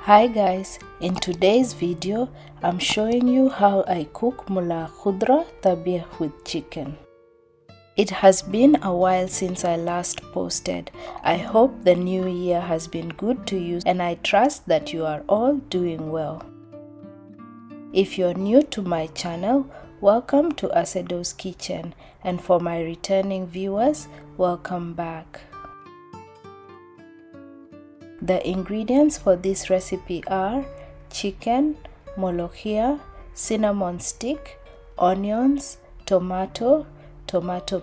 Hi guys, in today's video I'm showing you how I cook Mula Khudra Tabia with chicken. It has been a while since I last posted. I hope the new year has been good to you and I trust that you are all doing well. If you're new to my channel, welcome to Acedo's Kitchen, and for my returning viewers, welcome back. The ingredients for this recipe are chicken, molokhia, cinnamon stick, onions, tomato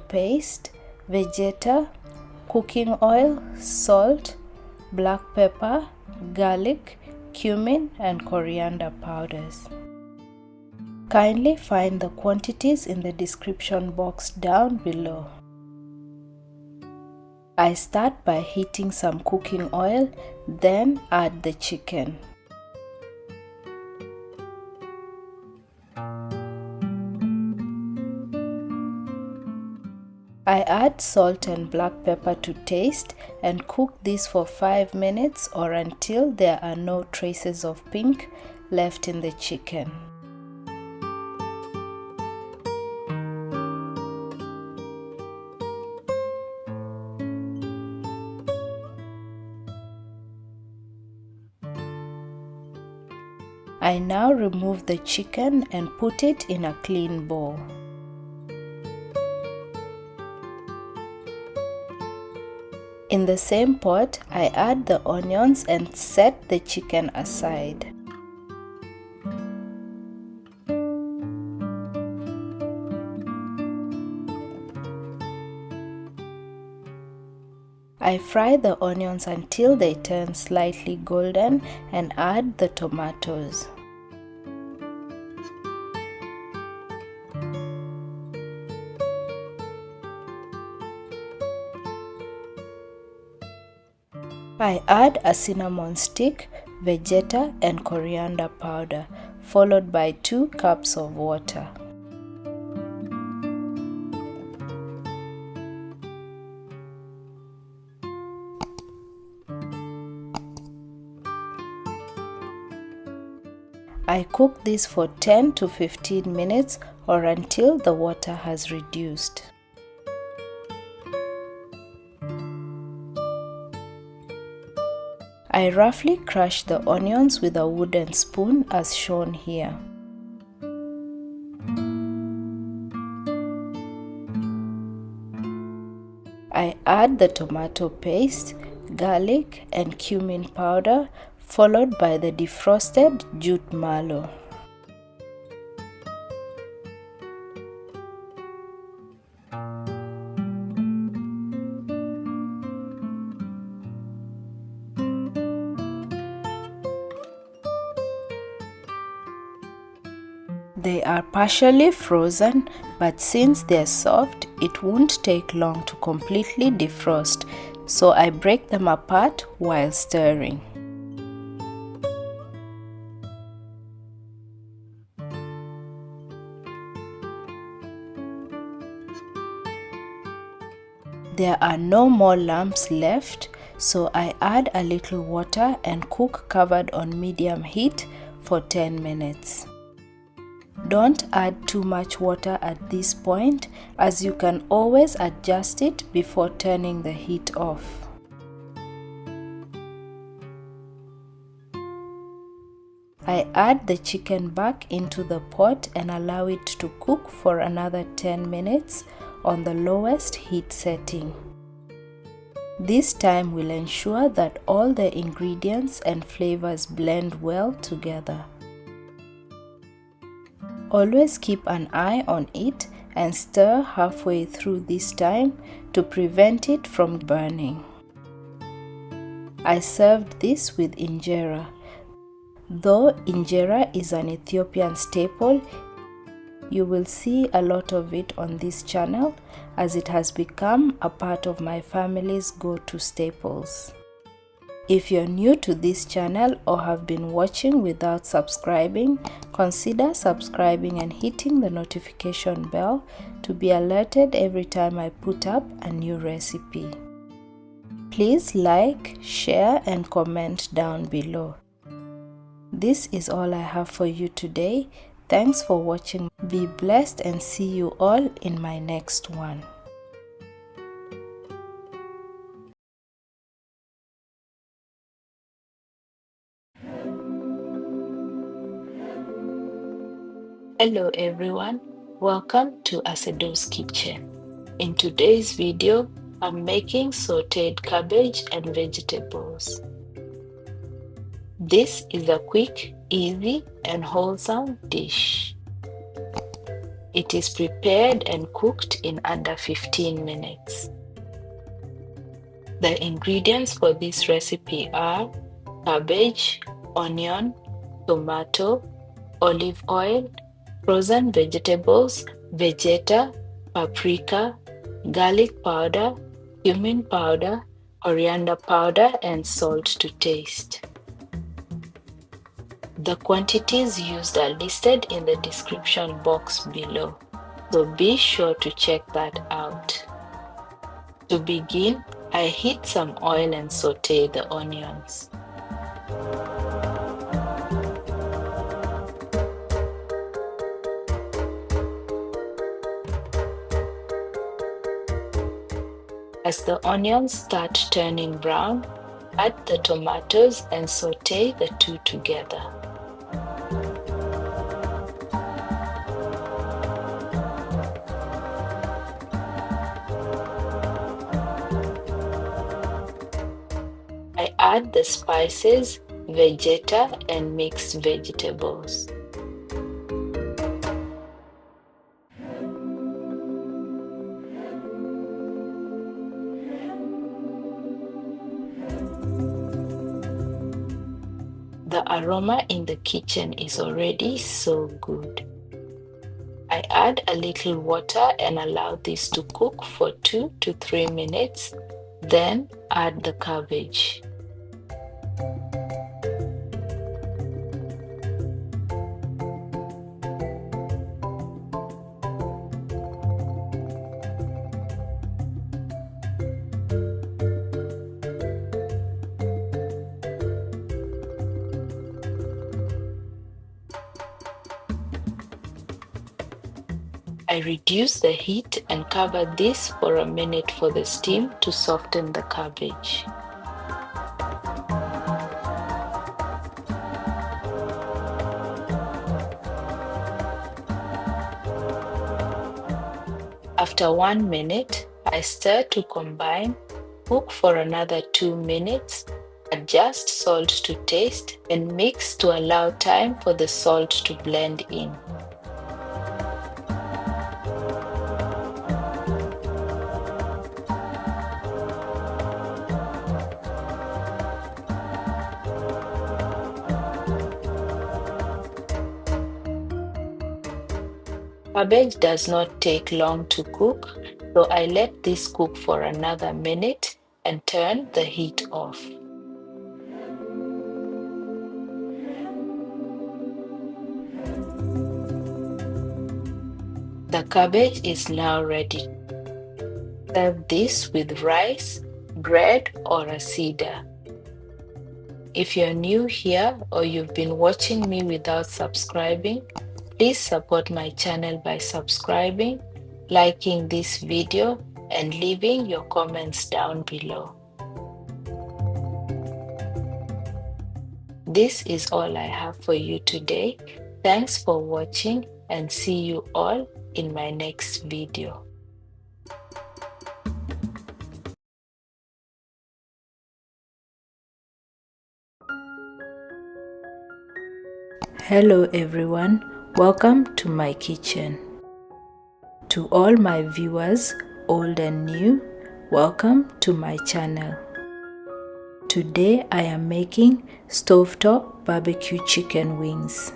paste, vegeta, cooking oil, salt, black pepper, garlic, cumin and coriander powders. Kindly find the quantities in the description box down below. I start by heating some cooking oil, then add the chicken. I add salt and black pepper to taste and cook this for 5 minutes or until there are no traces of pink left in the chicken. I now remove the chicken and put it in a clean bowl. In the same pot, I add the onions and set the chicken aside. I fry the onions until they turn slightly golden and add the tomatoes. I add a cinnamon stick, vegeta and coriander powder, followed by 2 cups of water. I cook this for 10 to 15 minutes or until the water has reduced. I roughly crush the onions with a wooden spoon as shown here. I add the tomato paste, garlic and cumin powder, followed by the defrosted jute mallow. They are partially frozen, but since they're soft, it won't take long to completely defrost, so I break them apart while stirring. There are no more lumps left, so I add a little water and cook covered on medium heat for 10 minutes. Don't add too much water at this point, as you can always adjust it before turning the heat off. I add the chicken back into the pot and allow it to cook for another 10 minutes on the lowest heat setting. This time will ensure that all the ingredients and flavors blend well together. Always keep an eye on it and stir halfway through this time to prevent it from burning. I served this with injera. Though injera is an Ethiopian staple, you will see a lot of it on this channel as it has become a part of my family's go-to staples. If you're new to this channel or have been watching without subscribing, consider subscribing and hitting the notification bell to be alerted every time I put up a new recipe. Please like, share and comment down below. This is all I have for you today. Thanks for watching. Be blessed and see you all in my next one. Hello everyone, welcome to Acedo's Kitchen. In today's video, I'm making sauteed cabbage and vegetables. This is a quick, easy and wholesome dish. It is prepared and cooked in under 15 minutes. The ingredients for this recipe are cabbage, onion, tomato, olive oil, frozen vegetables, Vegeta, paprika, garlic powder, cumin powder, coriander powder, and salt to taste. The quantities used are listed in the description box below, so be sure to check that out. To begin, I heat some oil and saute the onions. As the onions start turning brown, add the tomatoes and saute the two together. I add the spices, Vegeta, and mixed vegetables. The aroma in the kitchen is already so good. I add a little water and allow this to cook for 2 to 3 minutes, then add the cabbage. I reduce the heat and cover this for a minute for the steam to soften the cabbage. After 1 minute, I stir to combine, cook for another 2 minutes, adjust salt to taste, and mix to allow time for the salt to blend in. Cabbage does not take long to cook, so I let this cook for another minute and turn the heat off. The cabbage is now ready. Serve this with rice, bread, or a cedar. If you're new here or you've been watching me without subscribing, please support my channel by subscribing, liking this video, and leaving your comments down below. This is all I have for you today. Thanks for watching and see you all in my next video. Hello everyone, welcome to my kitchen. To all my viewers, old and new, welcome to my channel. Today I am making stovetop barbecue chicken wings.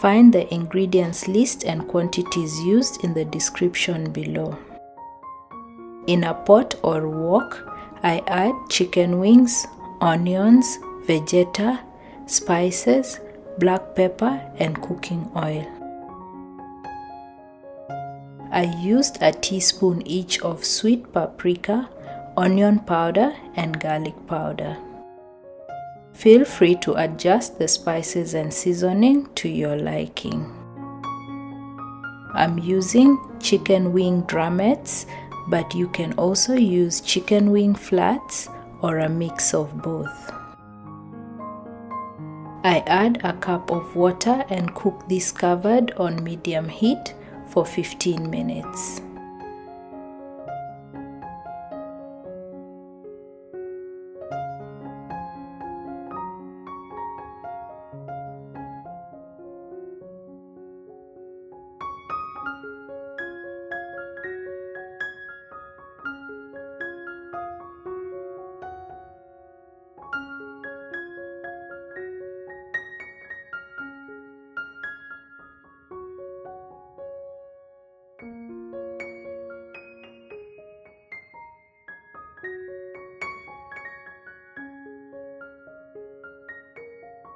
Find the ingredients list and quantities used in the description below. In a pot or wok, I add chicken wings, onions, Vegeta, spices, black pepper, and cooking oil. I used a teaspoon each of sweet paprika, onion powder, and garlic powder. Feel free to adjust the spices and seasoning to your liking. I'm using chicken wing drumettes, but you can also use chicken wing flats or a mix of both. I add a cup of water and cook this covered on medium heat for 15 minutes.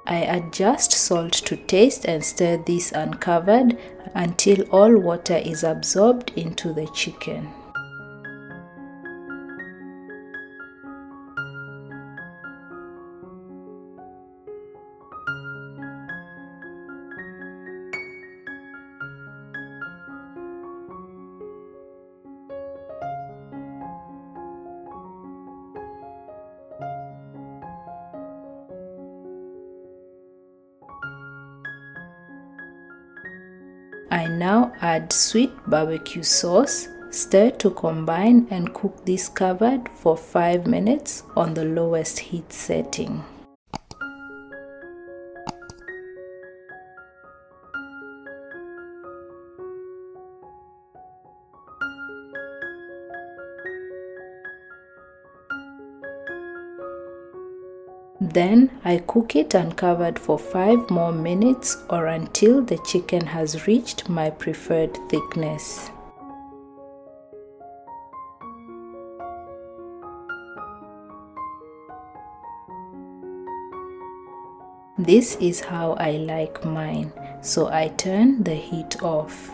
I adjust salt to taste and stir this uncovered until all water is absorbed into the chicken. I now add sweet barbecue sauce, stir to combine and cook this covered for 5 minutes on the lowest heat setting. Then I cook it uncovered for 5 more minutes or until the chicken has reached my preferred thickness. This is how I like mine, so I turn the heat off.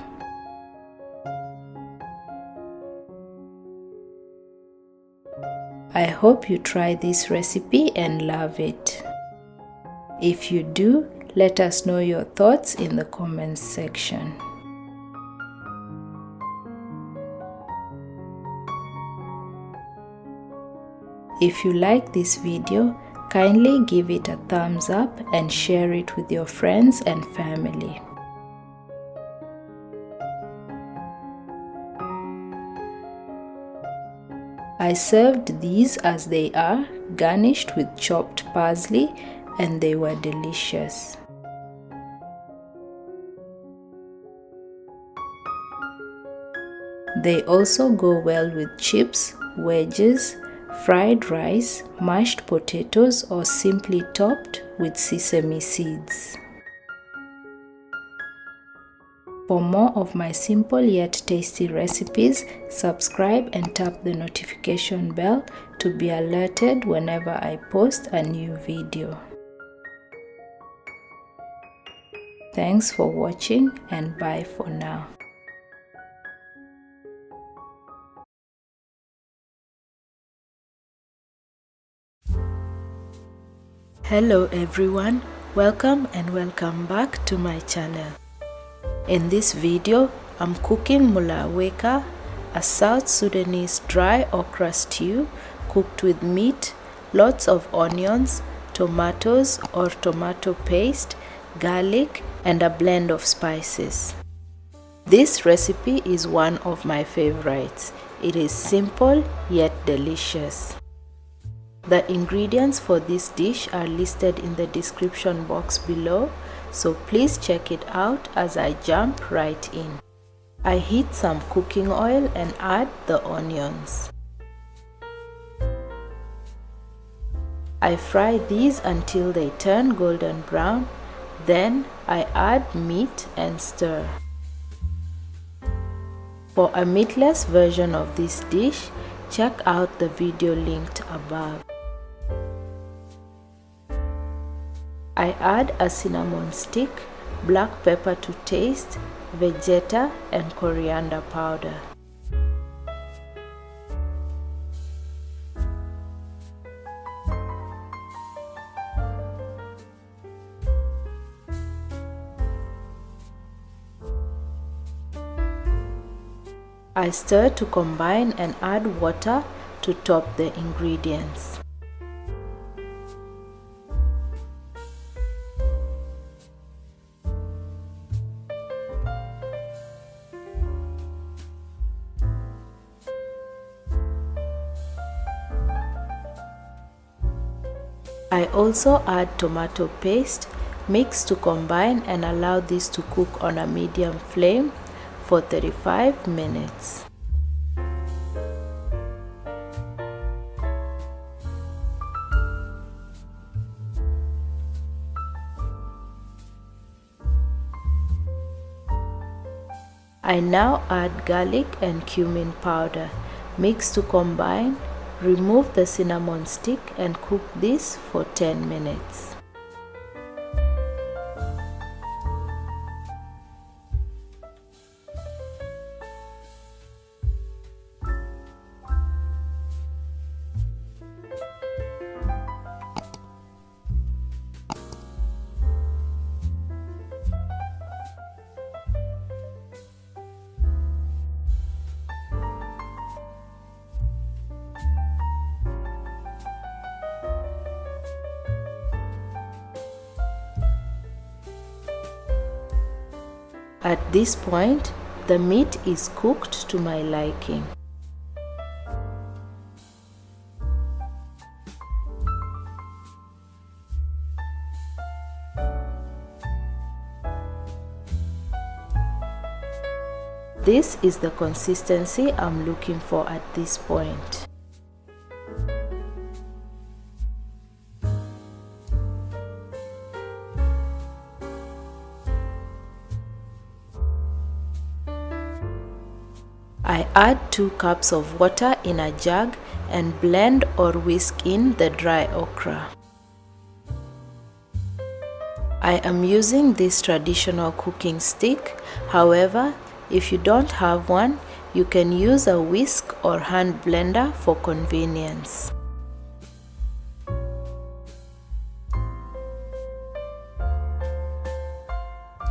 I hope you try this recipe and love it. If you do, let us know your thoughts in the comments section. If you like this video, kindly give it a thumbs up and share it with your friends and family. I served these as they are, garnished with chopped parsley, and they were delicious. They also go well with chips, wedges, fried rice, mashed potatoes, or simply topped with sesame seeds. For more of my simple yet tasty recipes, subscribe and tap the notification bell to be alerted whenever I post a new video. Thanks for watching and bye for now. Hello everyone, welcome back to my channel. In this video, I'm cooking mulaweka, a South Sudanese dry okra stew cooked with meat, lots of onions, tomatoes or tomato paste, garlic, and a blend of spices. This recipe is one of my favorites. It is simple yet delicious. The ingredients for this dish are listed in the description box below, so please check it out as I jump right in. I heat some cooking oil and add the onions. I fry these until they turn golden brown, then I add meat and stir. For a meatless version of this dish, check out the video linked above. I add a cinnamon stick, black pepper to taste, vegeta, and coriander powder. I stir to combine and add water to top the ingredients. I also add tomato paste, mix to combine and allow this to cook on a medium flame for 35 minutes. I now add garlic and cumin powder, mix to combine, remove the cinnamon stick and cook this for 10 minutes. At this point, the meat is cooked to my liking. This is the consistency I'm looking for at this point. I add 2 cups of water in a jug and blend or whisk in the dry okra. I am using this traditional cooking stick. However, if you don't have one, you can use a whisk or hand blender for convenience.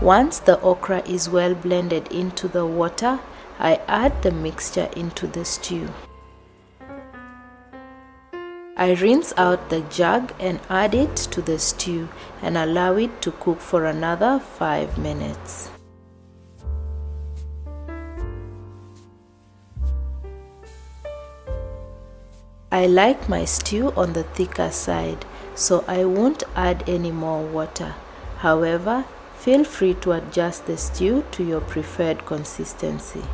Once the okra is well blended into the water, I add the mixture into the stew. I rinse out the jug and add it to the stew and allow it to cook for another 5 minutes. I like my stew on the thicker side, so I won't add any more water. However, feel free to adjust the stew to your preferred consistency.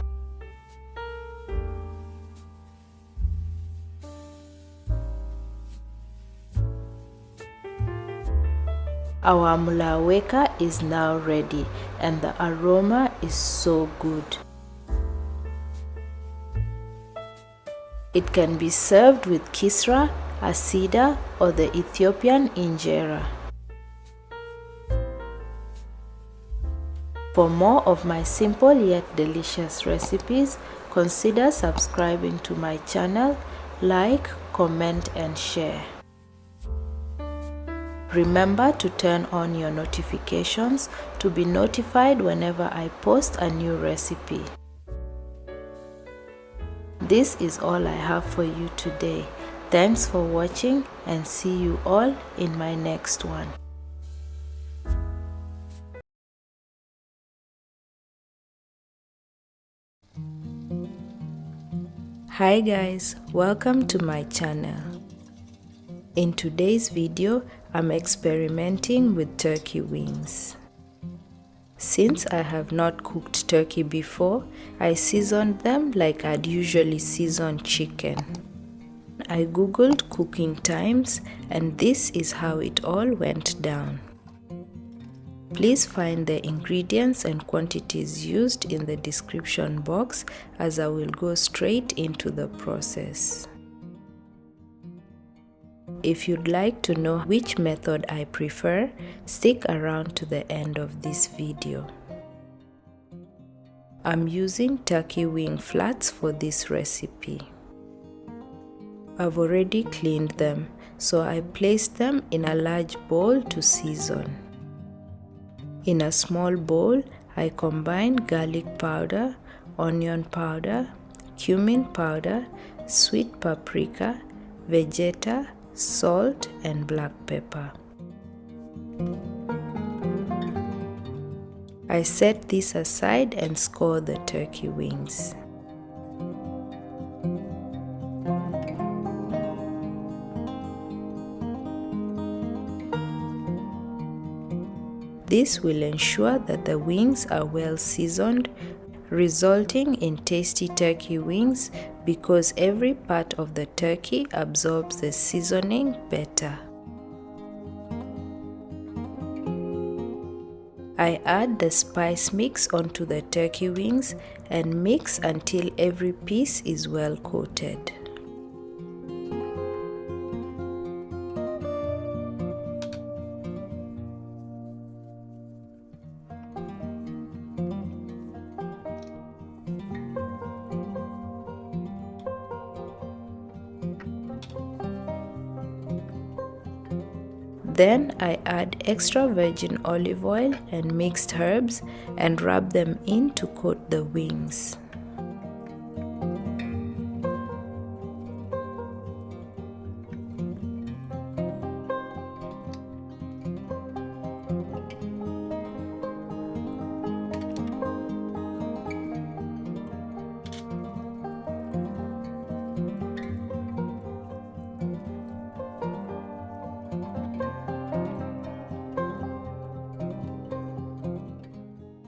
Our mulaweka is now ready and the aroma is so good. It can be served with kisra, asida, or the Ethiopian injera. For more of my simple yet delicious recipes, consider subscribing to my channel, like, comment and share. Remember to turn on your notifications to be notified whenever I post a new recipe. This is all I have for you today. Thanks for watching and see you all in my next one. Hi guys, welcome to my channel. In today's video, I'm experimenting with turkey wings. Since I have not cooked turkey before, I seasoned them like I'd usually season chicken. I googled cooking times and this is how it all went down. Please find the ingredients and quantities used in the description box as I will go straight into the process. If you'd like to know which method I prefer, stick around to the end of this video. I'm using turkey wing flats for this recipe. I've already cleaned them, so I placed them in a large bowl to season. In a small bowl, I combined garlic powder, onion powder, cumin powder, sweet paprika, vegeta, salt, and black pepper. I set this aside and score the turkey wings. This will ensure that the wings are well seasoned, resulting in tasty turkey wings because every part of the turkey absorbs the seasoning better. I add the spice mix onto the turkey wings and mix until every piece is well coated. Then I add extra virgin olive oil and mixed herbs and rub them in to coat the wings.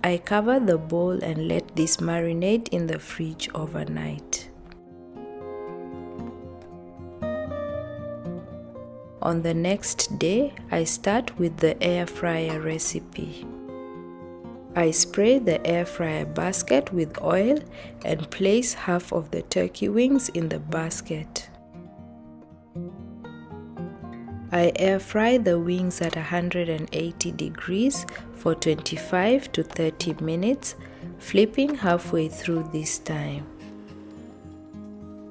I cover the bowl and let this marinate in the fridge overnight. On the next day, I start with the air fryer recipe. I spray the air fryer basket with oil and place half of the turkey wings in the basket. I air fry the wings at 180 degrees for 25 to 30 minutes, flipping halfway through this time.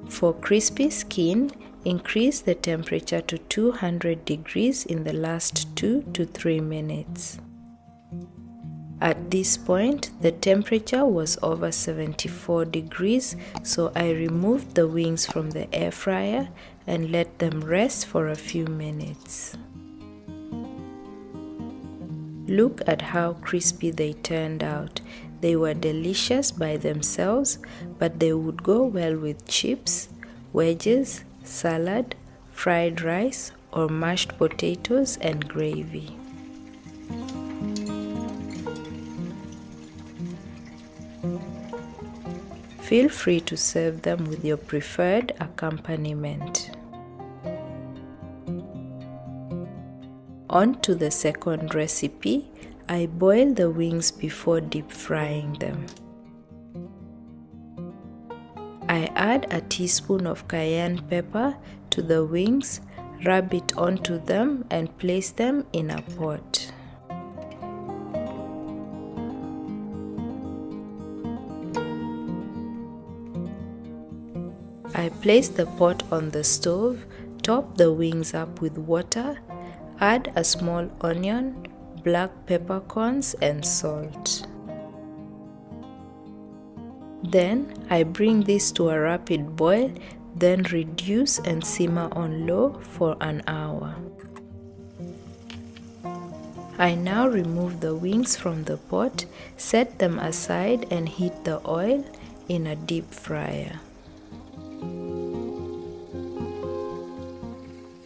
For crispy skin, increase the temperature to 200 degrees in the last 2 to 3 minutes. At this point, the temperature was over 74 degrees, so I removed the wings from the air fryer and let them rest for a few minutes. Look at how crispy they turned out. They were delicious by themselves, but they would go well with chips, wedges, salad, fried rice, or mashed potatoes and gravy. Feel free to serve them with your preferred accompaniment. On to the second recipe, I boil the wings before deep frying them. I add a teaspoon of cayenne pepper to the wings, rub it onto them and place them in a pot. I place the pot on the stove, top the wings up with water, add a small onion, black peppercorns and salt. Then I bring this to a rapid boil, then reduce and simmer on low for an hour. I now remove the wings from the pot, set them aside and heat the oil in a deep fryer.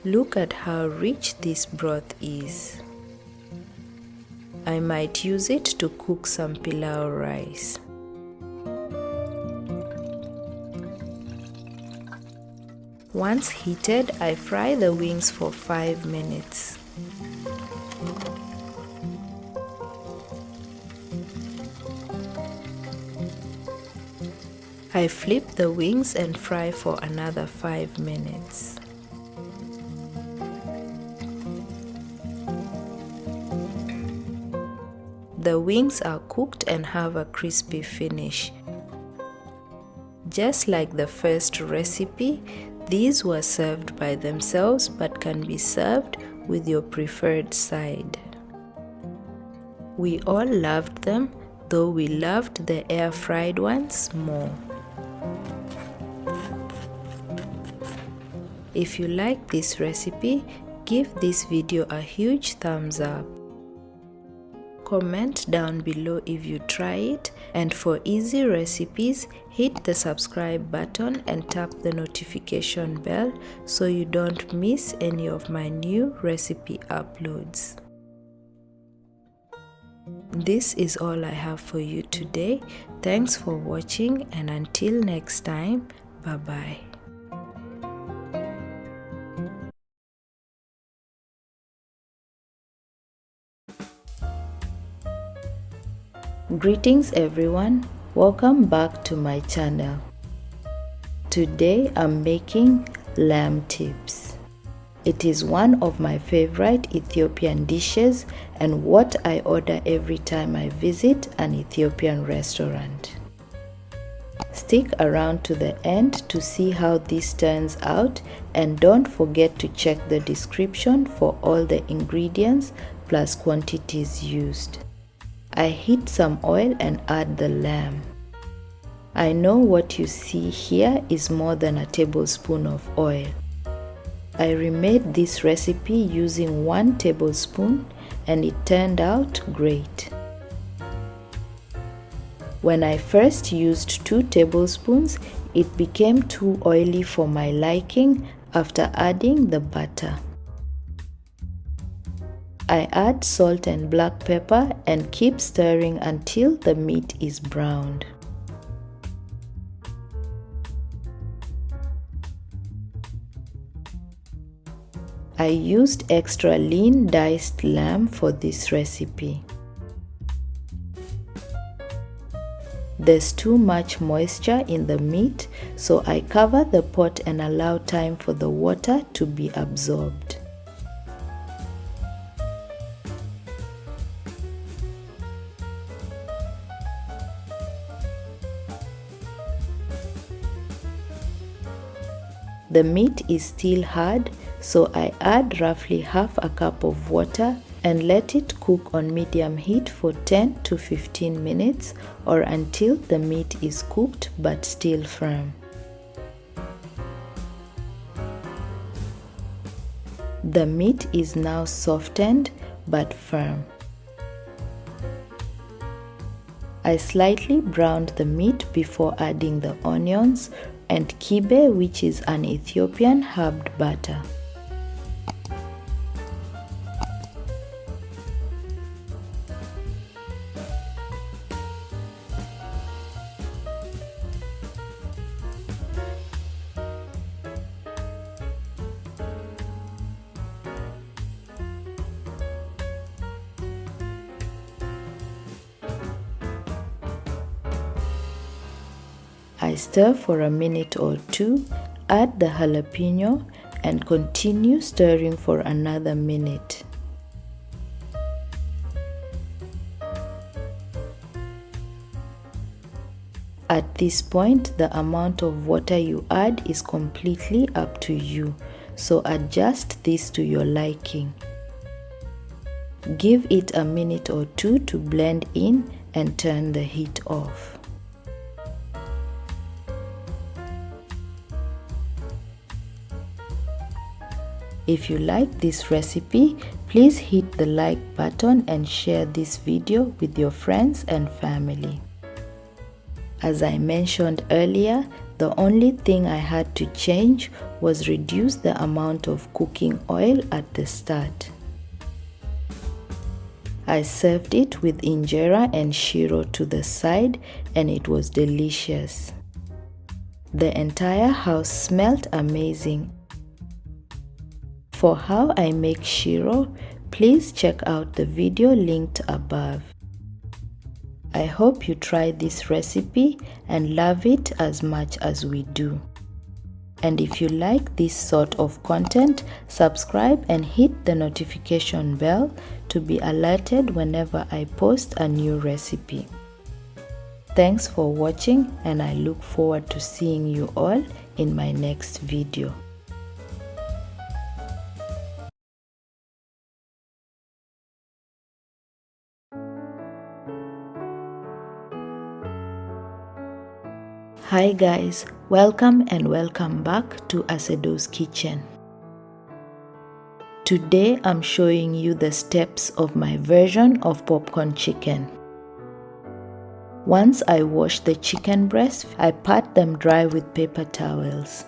Look at how rich this broth is. I might use it to cook some pilau rice. Once heated, I fry the wings for 5 minutes. I flip the wings and fry for another 5 minutes. The wings are cooked and have a crispy finish. Just like the first recipe, these were served by themselves but can be served with your preferred side. We all loved them, though we loved the air-fried ones more. If you like this recipe, give this video a huge thumbs up. Comment down below if you try it, and for easy recipes, hit the subscribe button and tap the notification bell so you don't miss any of my new recipe uploads. This is all I have for you today. Thanks for watching, and until next time, bye-bye. Greetings everyone, welcome back to my channel. Today I'm making lamb tips. It is one of my favorite Ethiopian dishes and what I order every time I visit an Ethiopian restaurant. Stick around to the end to see how this turns out, and don't forget to check the description for all the ingredients plus quantities used. I heat some oil and add the lamb. I know what you see here is more than a tablespoon of oil. I remade this recipe using 1 tablespoon and it turned out great. When I first used 2 tablespoons, it became too oily for my liking after adding the butter. I add salt and black pepper and keep stirring until the meat is browned. I used extra lean diced lamb for this recipe. There's too much moisture in the meat, so I cover the pot and allow time for the water to be absorbed. The meat is still hard, so I add roughly half a cup of water and let it cook on medium heat for 10 to 15 minutes or until the meat is cooked but still firm. The meat is now softened but firm. I slightly browned the meat before adding the onions and kibe, which is an Ethiopian herbed butter. I stir for a minute or two, add the jalapeno and continue stirring for another minute. At this point, the amount of water you add is completely up to you, so adjust this to your liking. Give it a minute or two to blend in and turn the heat off. If you like this recipe, please hit the like button and share this video with your friends and family. As I mentioned earlier, the only thing I had to change was reduce the amount of cooking oil at the start. I served it with injera and shiro to the side and it was delicious. The entire house smelled amazing. For how I make shiro, please check out the video linked above. I hope you try this recipe and love it as much as we do. And if you like this sort of content, subscribe and hit the notification bell to be alerted whenever I post a new recipe. Thanks for watching, and I look forward to seeing you all in my next video. Hi guys, welcome back to Acedo's Kitchen. Today I'm showing you the steps of my version of popcorn chicken. Once I wash the chicken breast, I pat them dry with paper towels.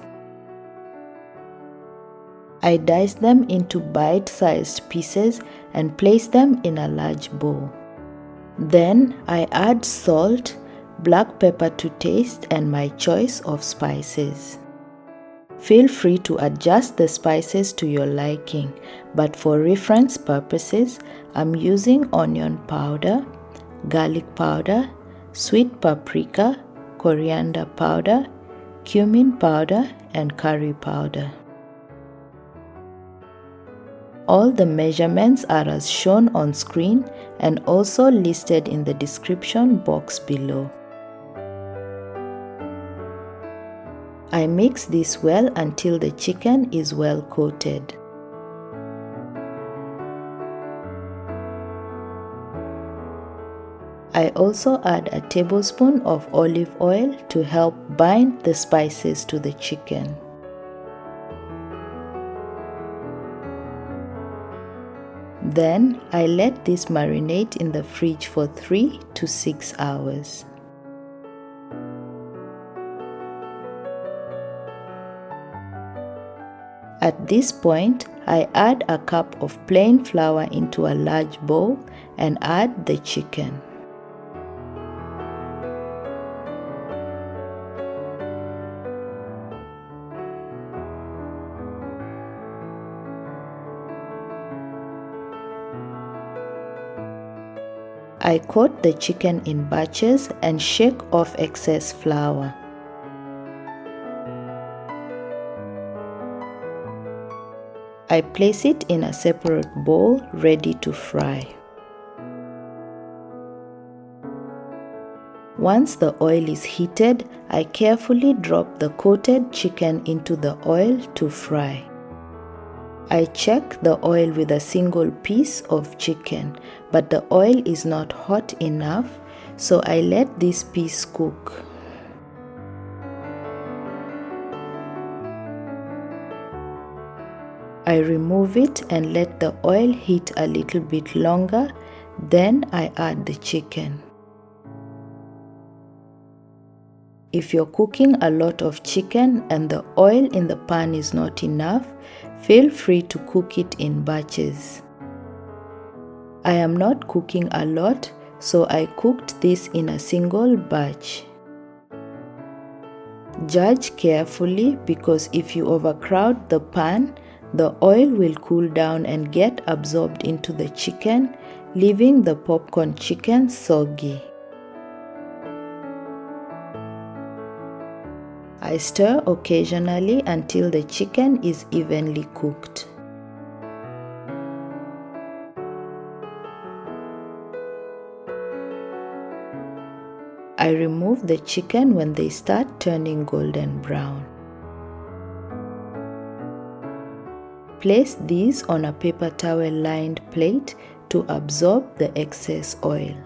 I dice them into bite-sized pieces and place them in a large bowl. Then I add salt, black pepper to taste, and my choice of spices. Feel free to adjust the spices to your liking, but for reference purposes, I'm using onion powder, garlic powder, sweet paprika, coriander powder, cumin powder, and curry powder. All the measurements are as shown on screen and also listed in the description box below. I mix this well until the chicken is well coated. I also add a tablespoon of olive oil to help bind the spices to the chicken. Then I let this marinate in the fridge for 3 to 6 hours. At this point, I add a cup of plain flour into a large bowl and add the chicken. I coat the chicken in batches and shake off excess flour. I place it in a separate bowl ready to fry. Once the oil is heated, I carefully drop the coated chicken into the oil to fry. I check the oil with a single piece of chicken, but the oil is not hot enough, so I let this piece cook. I remove it and let the oil heat a little bit longer, then I add the chicken. If you're cooking a lot of chicken and the oil in the pan is not enough, feel free to cook it in batches. I am not cooking a lot, so I cooked this in a single batch. Judge carefully because if you overcrowd the pan, the oil will cool down and get absorbed into the chicken, leaving the popcorn chicken soggy. I stir occasionally until the chicken is evenly cooked. I remove the chicken when they start turning golden brown. Place these on a paper towel-lined plate to absorb the excess oil.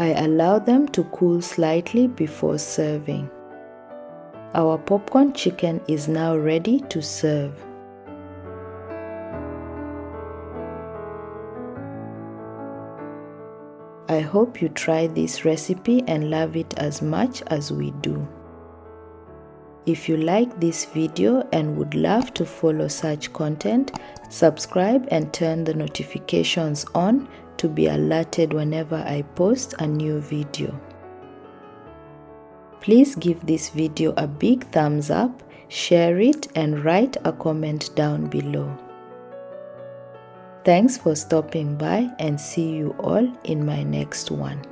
I allow them to cool slightly before serving. Our popcorn chicken is now ready to serve. I hope you try this recipe and love it as much as we do. If you like this video and would love to follow such content, subscribe and turn the notifications on to be alerted whenever I post a new video. Please give this video a big thumbs up, share it, and write a comment down below. Thanks for stopping by and see you all in my next one.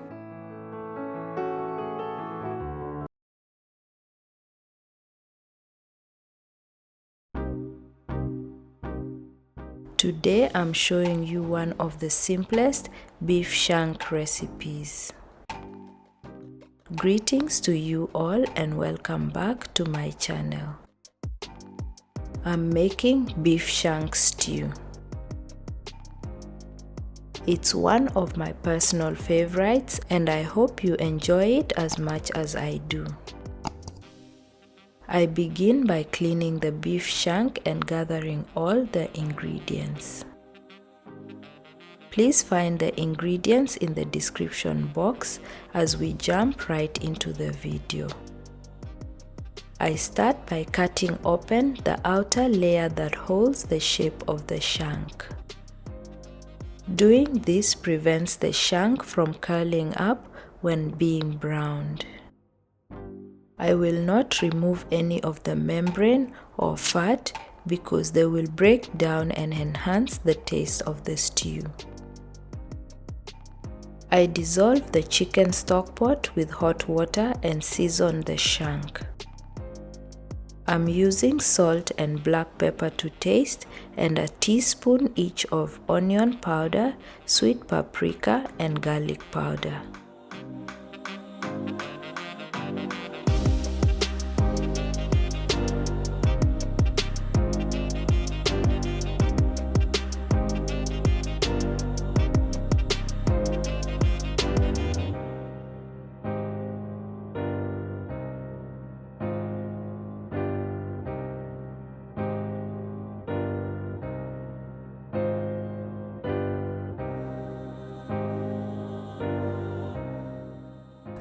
Today I'm showing you one of the simplest beef shank recipes. Greetings to you all and welcome back to my channel. I'm making beef shank stew. It's one of my personal favorites and I hope you enjoy it as much as I do. I begin by cleaning the beef shank and gathering all the ingredients. Please find the ingredients in the description box as we jump right into the video. I start by cutting open the outer layer that holds the shape of the shank. Doing this prevents the shank from curling up when being browned. I will not remove any of the membrane or fat because they will break down and enhance the taste of the stew. I dissolve the chicken stock pot with hot water and season the shank. I'm using salt and black pepper to taste and a teaspoon each of onion powder, sweet paprika, and garlic powder.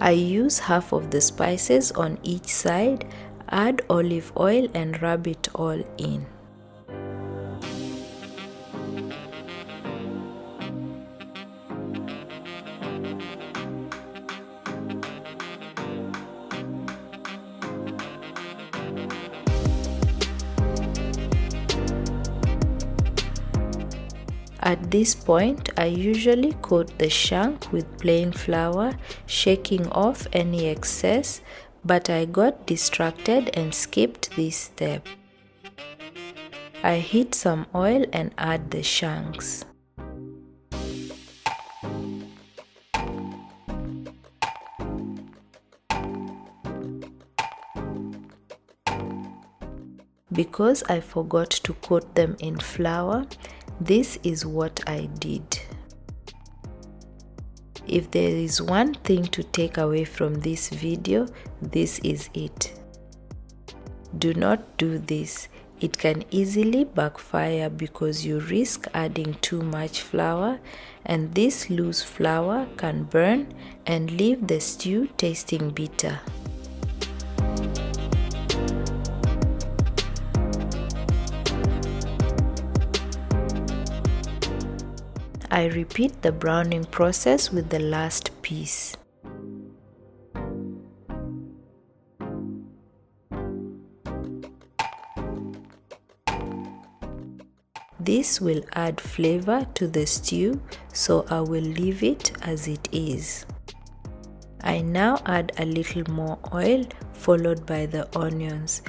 I use half of the spices on each side, add olive oil and rub it all in. At this point, I usually coat the shank with plain flour, shaking off any excess, but I got distracted and skipped this step. I heat some oil and add the shanks. Because I forgot to coat them in flour, this is what I did. If there is one thing to take away from this video, this is it. Do not do this. It can easily backfire because you risk adding too much flour, and this loose flour can burn and leave the stew tasting bitter. I repeat the browning process with the last piece. This will add flavor to the stew, so I will leave it as it is. I now add a little more oil followed by the onions.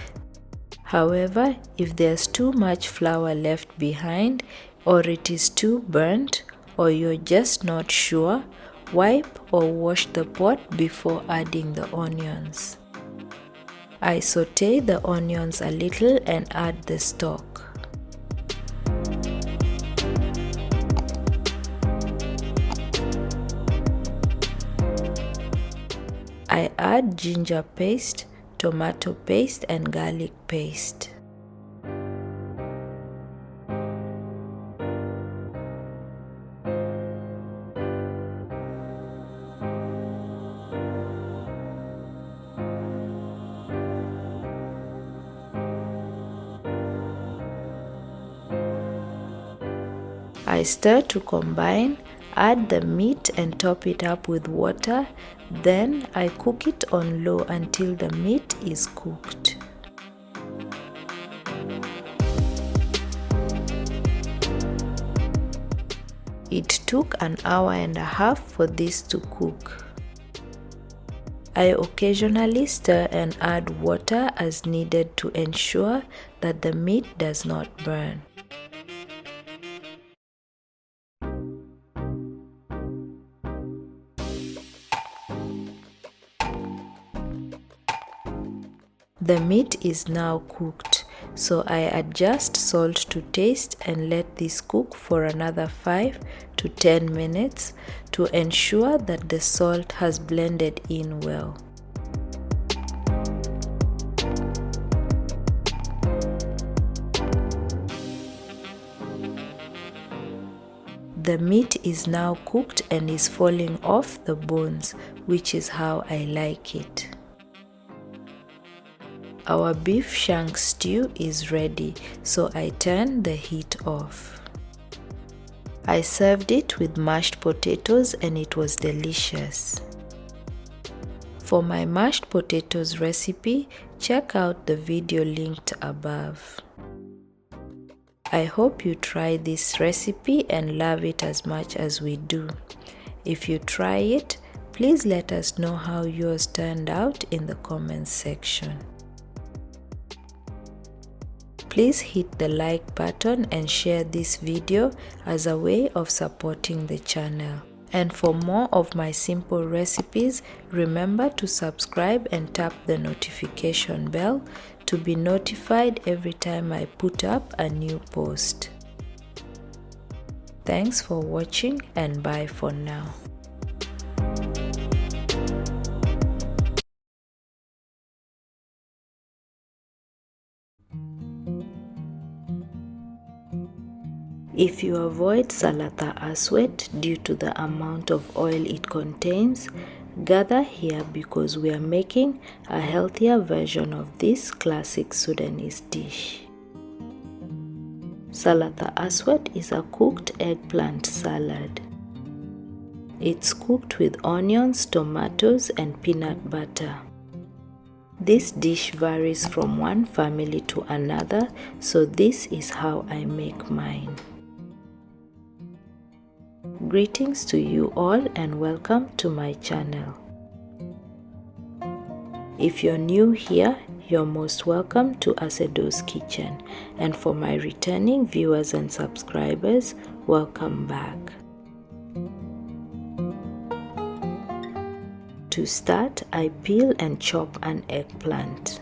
However, if there's too much flour left behind, or it is too burnt, or you're just not sure, wipe or wash the pot before adding the onions. I saute the onions a little and add the stock. I add ginger paste, tomato paste, and garlic paste. I stir to combine, add the meat and top it up with water, then I cook it on low until the meat is cooked. It took an hour and a half for this to cook. I occasionally stir and add water as needed to ensure that the meat does not burn. The meat is now cooked, so I adjust salt to taste and let this cook for another 5 to 10 minutes to ensure that the salt has blended in well. The meat is now cooked and is falling off the bones, which is how I like it. Our beef shank stew is ready, so I turn the heat off. I served it with mashed potatoes and it was delicious. For my mashed potatoes recipe, check out the video linked above. I hope you try this recipe and love it as much as we do. If you try it, please let us know how yours turned out in the comments section. Please hit the like button and share this video as a way of supporting the channel. And for more of my simple recipes, remember to subscribe and tap the notification bell to be notified every time I put up a new post. Thanks for watching and bye for now. If you avoid Salatha Aswet due to the amount of oil it contains, gather here because we are making a healthier version of this classic Sudanese dish. Salatha Aswet is a cooked eggplant salad. It's cooked with onions, tomatoes, and peanut butter. This dish varies from one family to another, so this is how I make mine. Greetings to you all and welcome to my channel. If you're new here, you're most welcome to Asedo's Kitchen, and for my returning viewers and subscribers, welcome back. To start, I peel and chop an eggplant.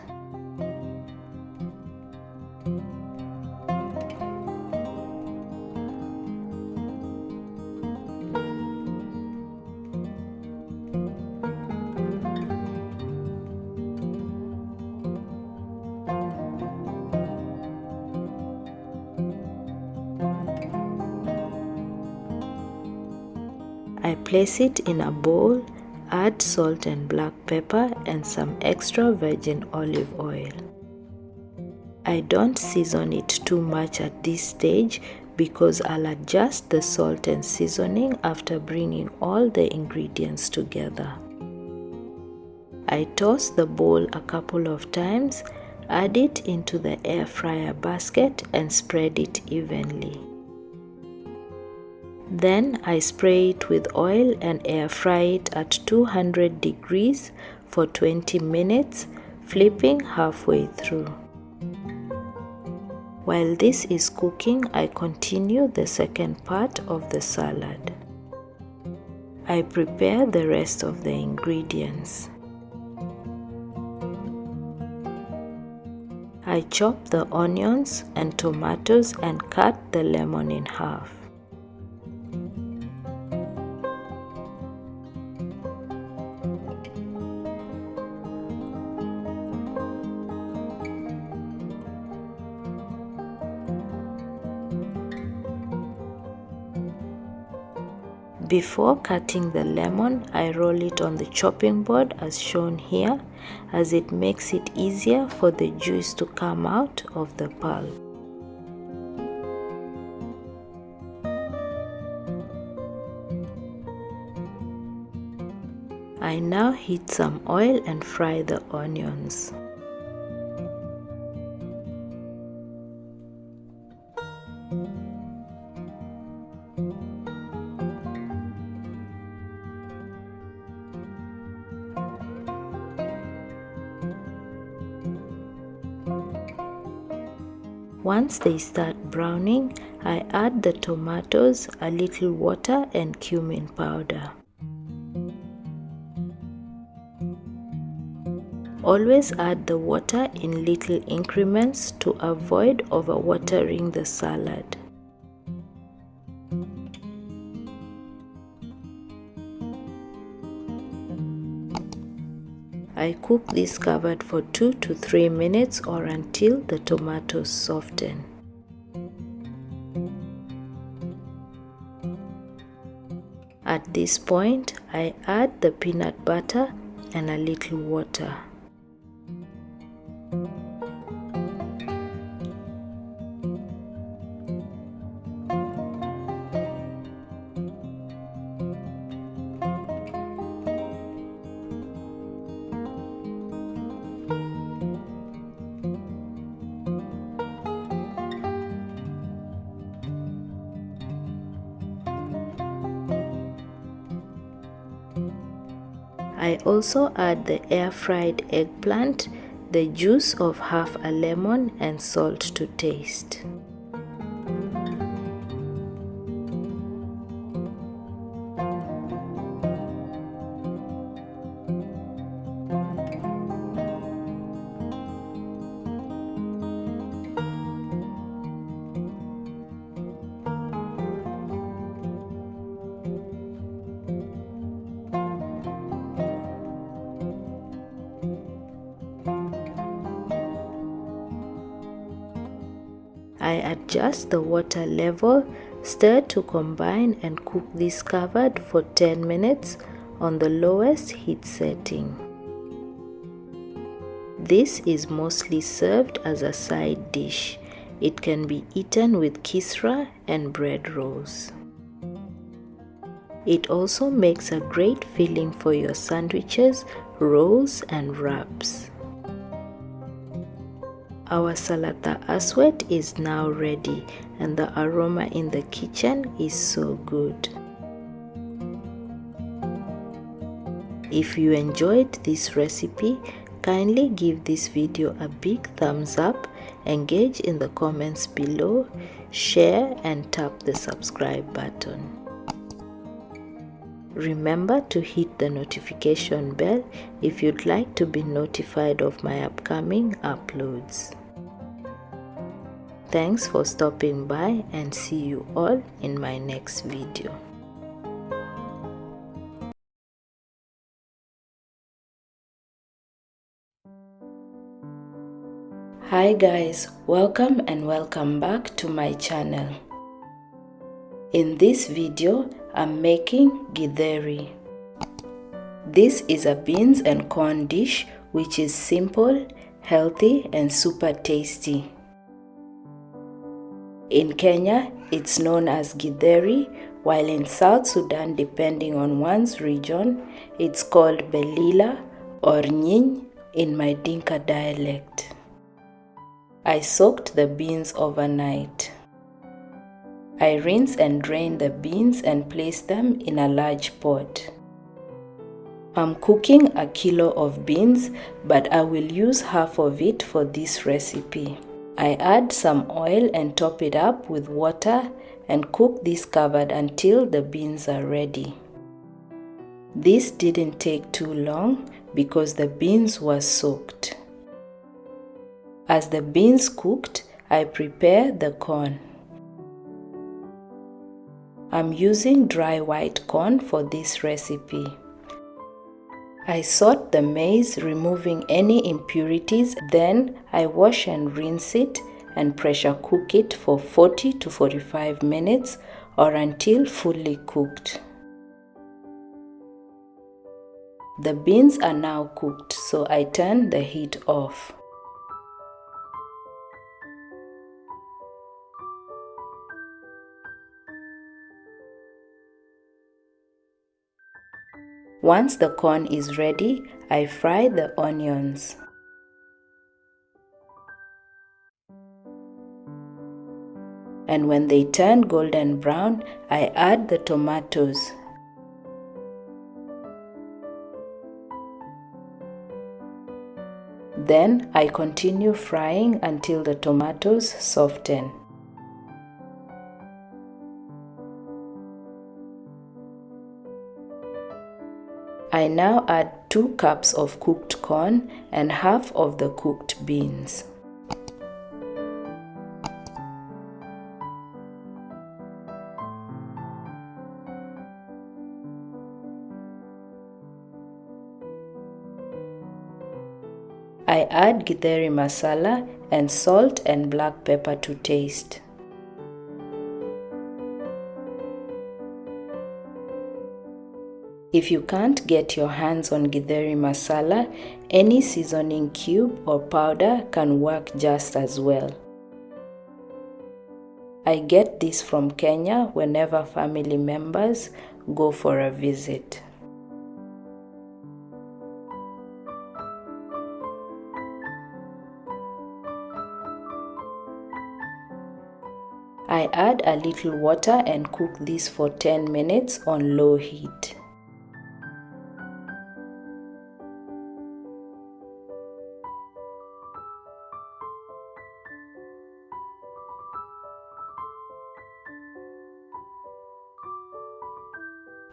I place it in a bowl, add salt and black pepper and some extra virgin olive oil. I don't season it too much at this stage because I'll adjust the salt and seasoning after bringing all the ingredients together. I toss the bowl a couple of times, add it into the air fryer basket and spread it evenly. Then I spray it with oil and air fry it at 200 degrees for 20 minutes, flipping halfway through. While this is cooking, I continue the second part of the salad. I prepare the rest of the ingredients. I chop the onions and tomatoes and cut the lemon in half. Before cutting the lemon, I roll it on the chopping board as shown here, as it makes it easier for the juice to come out of the pulp. I now heat some oil and fry the onions. Once they start browning, I add the tomatoes, a little water and cumin powder. Always add the water in little increments to avoid overwatering the salad. I cook this covered for 2 to 3 minutes or until the tomatoes soften. this point, I add the peanut butter and a little water. I also add the air-fried eggplant, the juice of half a lemon, and salt to taste. I adjust the water level, stir to combine, and cook this covered for 10 minutes on the lowest heat setting. This is mostly served as a side dish. It can be eaten with kisra and bread rolls. It also makes a great filling for your sandwiches, rolls, and wraps. Our salata aswad is now ready, and the aroma in the kitchen is so good. If you enjoyed this recipe, kindly give this video a big thumbs up, engage in the comments below, share, and tap the subscribe button. Remember to hit the notification bell if you'd like to be notified of my upcoming uploads. Thanks for stopping by, and see you all in my next video. Hi guys, welcome back to my channel. In this video, I'm making githeri. This is a beans and corn dish which is simple, healthy, and super tasty. In Kenya, it's known as githeri, while in South Sudan, depending on one's region, it's called belila or nyiny in my Dinka dialect. I soaked the beans overnight. I rinse and drain the beans and place them in a large pot. I'm cooking a kilo of beans, but I will use half of it for this recipe. I add some oil and top it up with water and cook this covered until the beans are ready. This didn't take too long because the beans were soaked. As the beans cooked, I prepare the corn. I'm using dry white corn for this recipe. I sort the maize, removing any impurities, then I wash and rinse it and pressure cook it for 40 to 45 minutes or until fully cooked. The beans are now cooked, so I turn the heat off. Once the corn is ready, I fry the onions. And when they turn golden brown, I add the tomatoes. Then I continue frying until the tomatoes soften. I now add 2 cups of cooked corn and half of the cooked beans. I add githeri masala and salt and black pepper to taste. If you can't get your hands on Githeri masala, any seasoning cube or powder can work just as well. I get this from Kenya whenever family members go for a visit. I add a little water and cook this for 10 minutes on low heat.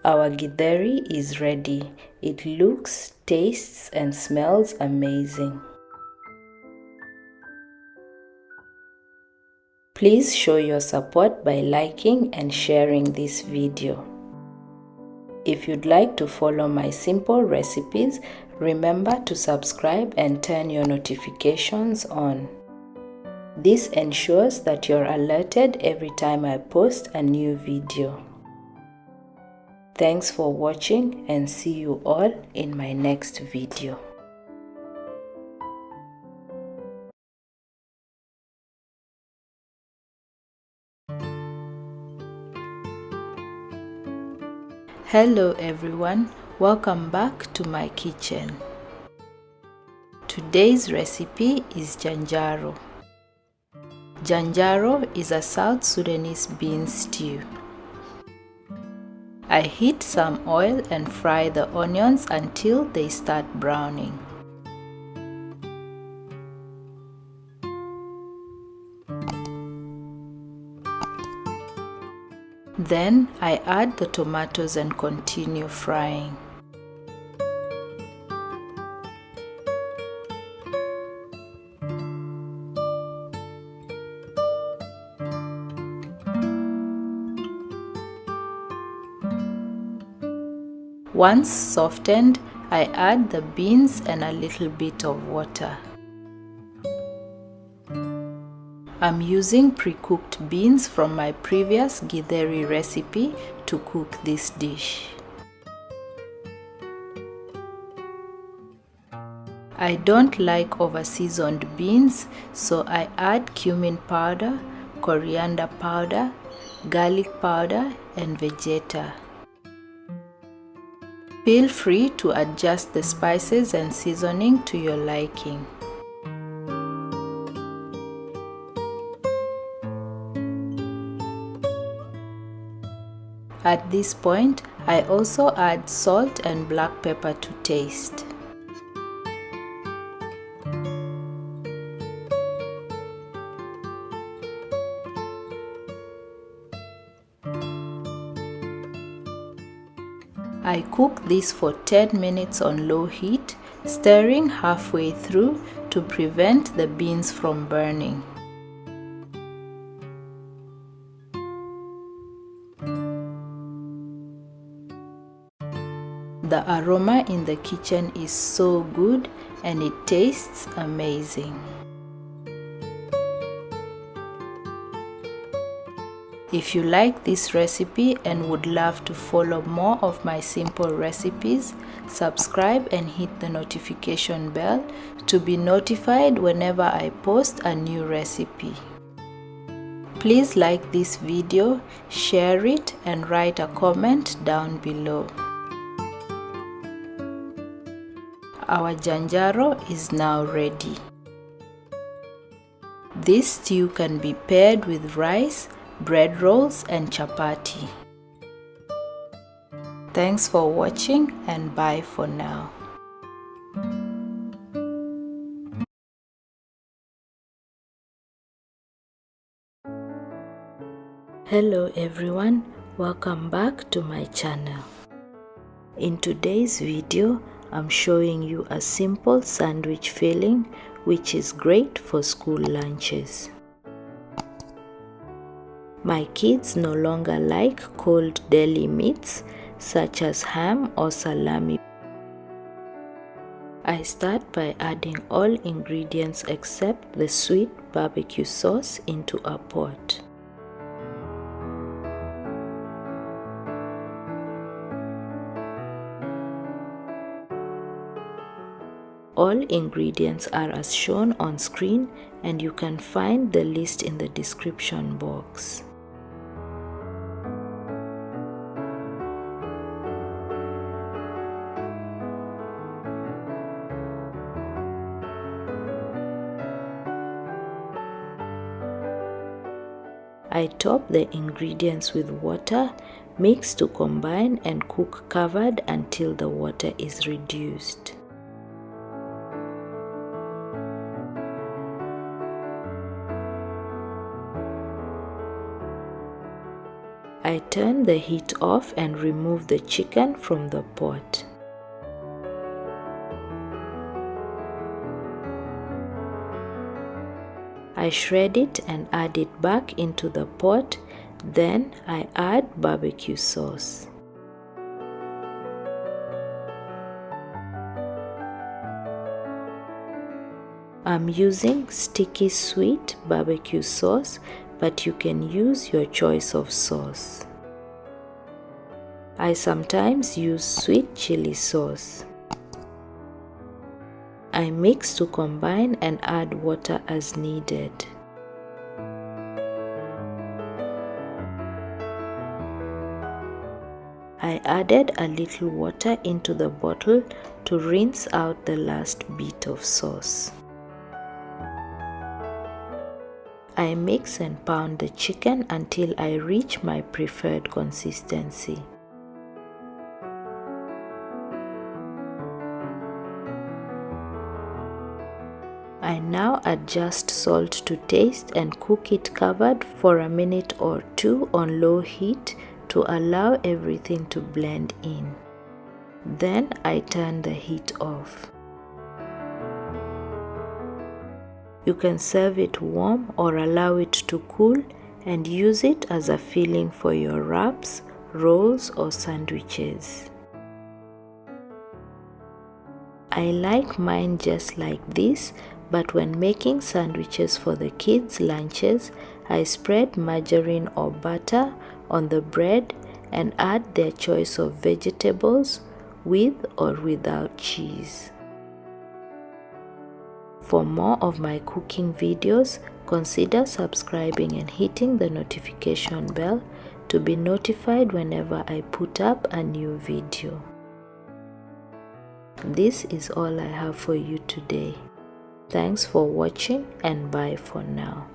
Our Githeri is ready. It looks, tastes, and smells amazing. Please show your support by liking and sharing this video. If you'd like to follow my simple recipes, remember to subscribe and turn your notifications on. This ensures that you're alerted every time I post a new video. Thanks for watching and see you all in my next video. Hello everyone, welcome back to my kitchen. Today's recipe is janjaro. Janjaro is a South Sudanese bean stew. I heat some oil and fry the onions until they start browning. Then I add the tomatoes and continue frying. Once softened, I add the beans and a little bit of water. I'm using pre-cooked beans from my previous Githeri recipe to cook this dish. I don't like over-seasoned beans, so I add cumin powder, coriander powder, garlic powder, and vegeta. Feel free to adjust the spices and seasoning to your liking. At this point, I also add salt and black pepper to taste. I cook this for 10 minutes on low heat, stirring halfway through to prevent the beans from burning. The aroma in the kitchen is so good and it tastes amazing. If you like this recipe and would love to follow more of my simple recipes, subscribe and hit the notification bell to be notified whenever I post a new recipe. Please like this video, share it, and write a comment down below. Our janjaro is now ready. This stew can be paired with rice, bread rolls, and chapati. Thanks for watching and bye for now. Hello everyone, welcome back to my channel. In today's video, I'm showing you a simple sandwich filling which is great for school lunches. My kids no longer like cold deli meats such as ham or salami. I start by adding all ingredients except the sweet barbecue sauce into a pot. All ingredients are as shown on screen, and you can find the list in the description box. I top the ingredients with water, mix to combine, and cook covered until the water is reduced. I turn the heat off and remove the chicken from the pot. I shred it and add it back into the pot, then I add barbecue sauce. I'm using sticky sweet barbecue sauce, but you can use your choice of sauce. I sometimes use sweet chili sauce. I mix to combine and add water as needed. I added a little water into the bottle to rinse out the last bit of sauce. I mix and pound the chicken until I reach my preferred consistency. I now adjust salt to taste and cook it covered for a minute or two on low heat to allow everything to blend in. Then I turn the heat off. You can serve it warm or allow it to cool and use it as a filling for your wraps, rolls, or sandwiches. I like mine just like this, but when making sandwiches for the kids' lunches, I spread margarine or butter on the bread and add their choice of vegetables with or without cheese. For more of my cooking videos, consider subscribing and hitting the notification bell to be notified whenever I put up a new video. This is all I have for you today. Thanks for watching and bye for now.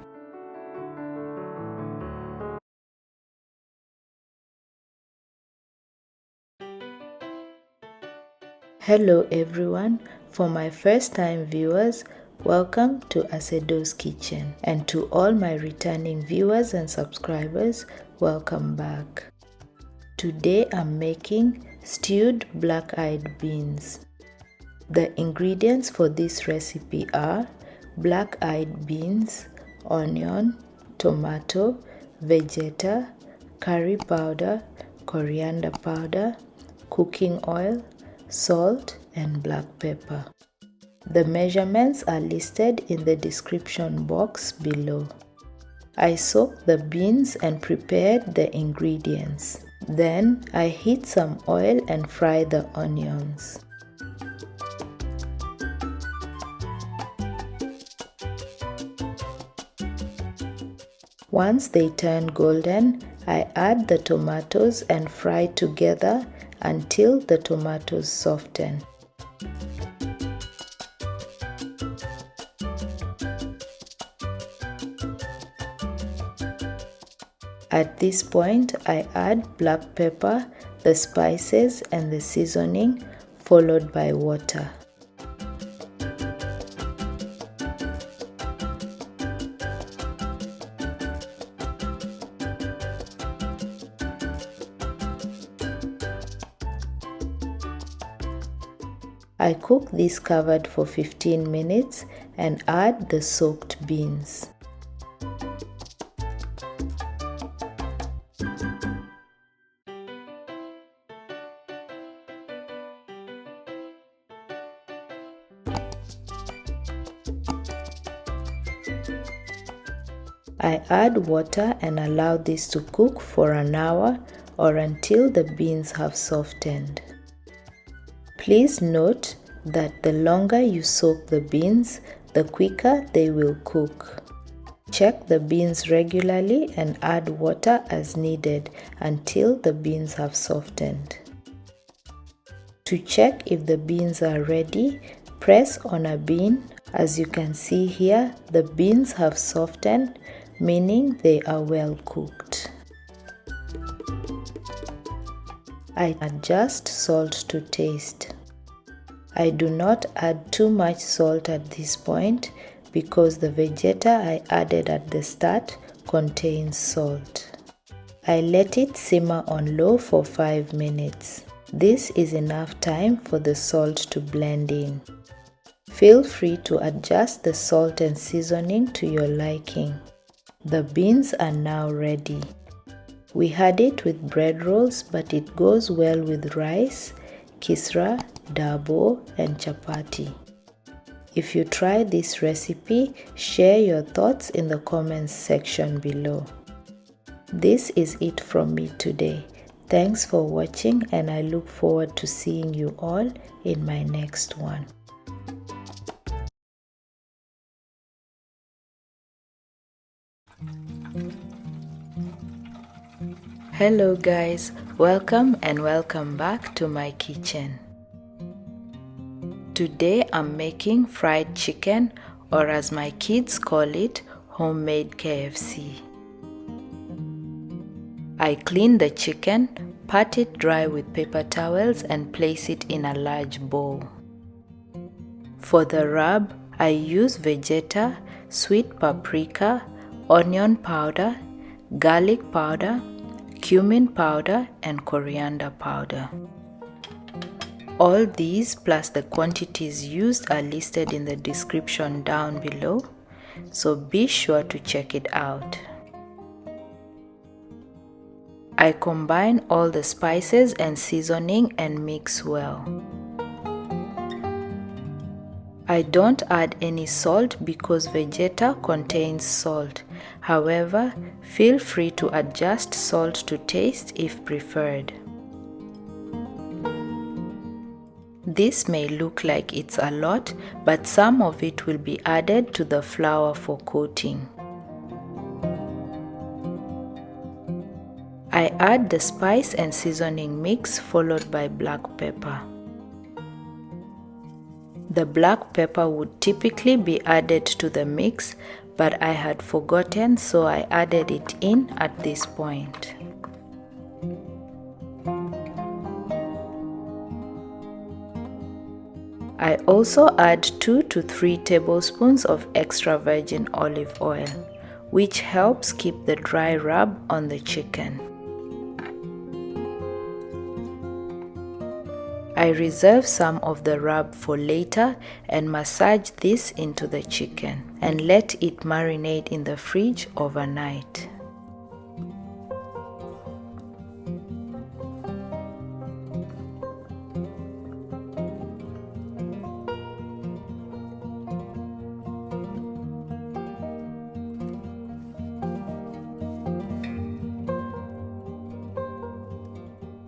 Hello everyone, for my first time viewers, welcome to Acedo's Kitchen, and to all my returning viewers and subscribers, welcome back. Today I'm making stewed black-eyed beans. The ingredients for this recipe are black-eyed beans, onion, tomato, vegeta, curry powder, coriander powder, cooking oil, salt, and black pepper. The measurements are listed in the description box below. I soaked the beans and prepared the ingredients. Then I heat some oil and fry the onions. Once they turn golden, I add the tomatoes and fry together until the tomatoes soften. At this point, I add black pepper, the spices, and the seasoning, followed by water. I cook this covered for 15 minutes and add the soaked beans. I add water and allow this to cook for an hour or until the beans have softened. Please note, that the longer you soak the beans, the quicker they will cook. Check the beans regularly and add water as needed until the beans have softened. To check if the beans are ready, press on a bean. As you can see here, the beans have softened, meaning they are well cooked. I adjust salt to taste. I do not add too much salt at this point because the Vegeta I added at the start contains salt. I let it simmer on low for 5 minutes. This is enough time for the salt to blend in. Feel free to adjust the salt and seasoning to your liking. The beans are now ready. We had it with bread rolls, but it goes well with rice, kisra, dabo, and chapati. If you try this recipe, share your thoughts in the comments section below. This is it from me today. Thanks for watching, and I look forward to seeing you all in my next one. Hello guys, welcome back to my kitchen. Today I'm making fried chicken, or as my kids call it, homemade KFC. I clean the chicken, pat it dry with paper towels and place it in a large bowl. For the rub, I use Vegeta, sweet paprika, onion powder, garlic powder, cumin powder and coriander powder. All these plus the quantities used are listed in the description down below, so be sure to check it out. I combine all the spices and seasoning and mix well. I don't add any salt because Vegeta contains salt. However, feel free to adjust salt to taste if preferred. This may look like it's a lot, but some of it will be added to the flour for coating. I add the spice and seasoning mix followed by black pepper. The black pepper would typically be added to the mix, but I had forgotten, so I added it in at this point. I also add 2 to 3 tablespoons of extra virgin olive oil, which helps keep the dry rub on the chicken. I reserve some of the rub for later and massage this into the chicken and let it marinate in the fridge overnight.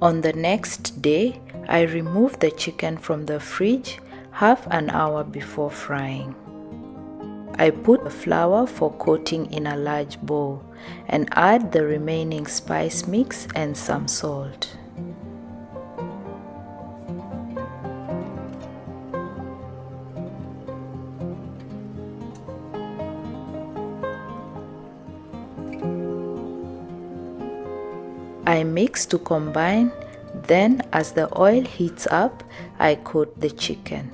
On the next day, I remove the chicken from the fridge half an hour before frying. I put the flour for coating in a large bowl and add the remaining spice mix and some salt. I mix to combine, then as the oil heats up, I coat the chicken.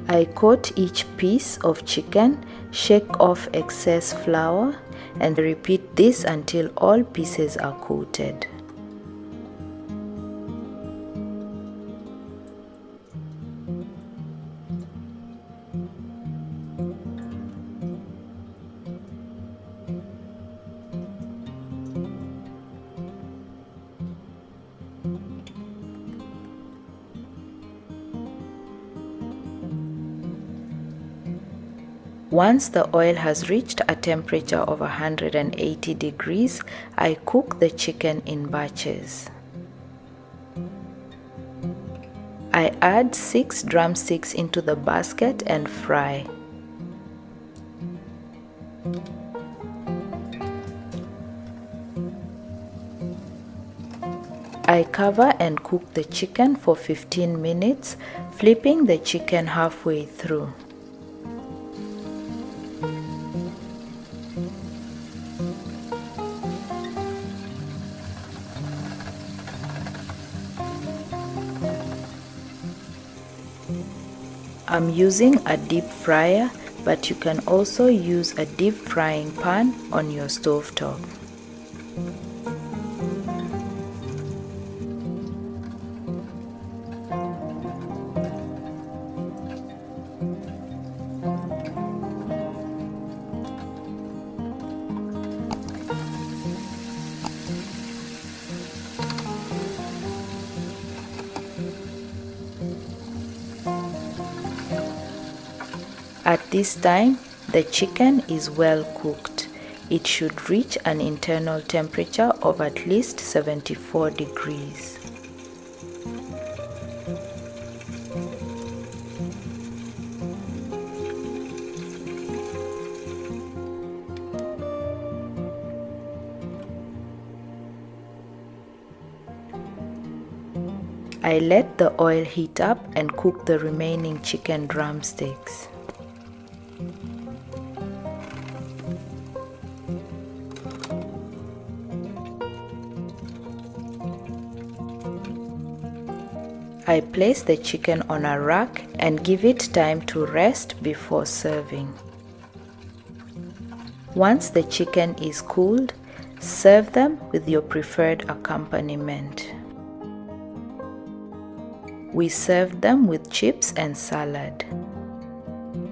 I coat each piece of chicken, shake off excess flour, and repeat this until all pieces are coated. Once the oil has reached a temperature of 180 degrees, I cook the chicken in batches. I add 6 drumsticks into the basket and fry. I cover and cook the chicken for 15 minutes, flipping the chicken halfway through. I'm using a deep fryer, but you can also use a deep frying pan on your stovetop. At this time, the chicken is well cooked. It should reach an internal temperature of at least 74 degrees. I let the oil heat up and cook the remaining chicken drumsticks. I place the chicken on a rack and give it time to rest before serving. Once the chicken is cooled, serve them with your preferred accompaniment. We served them with chips and salad.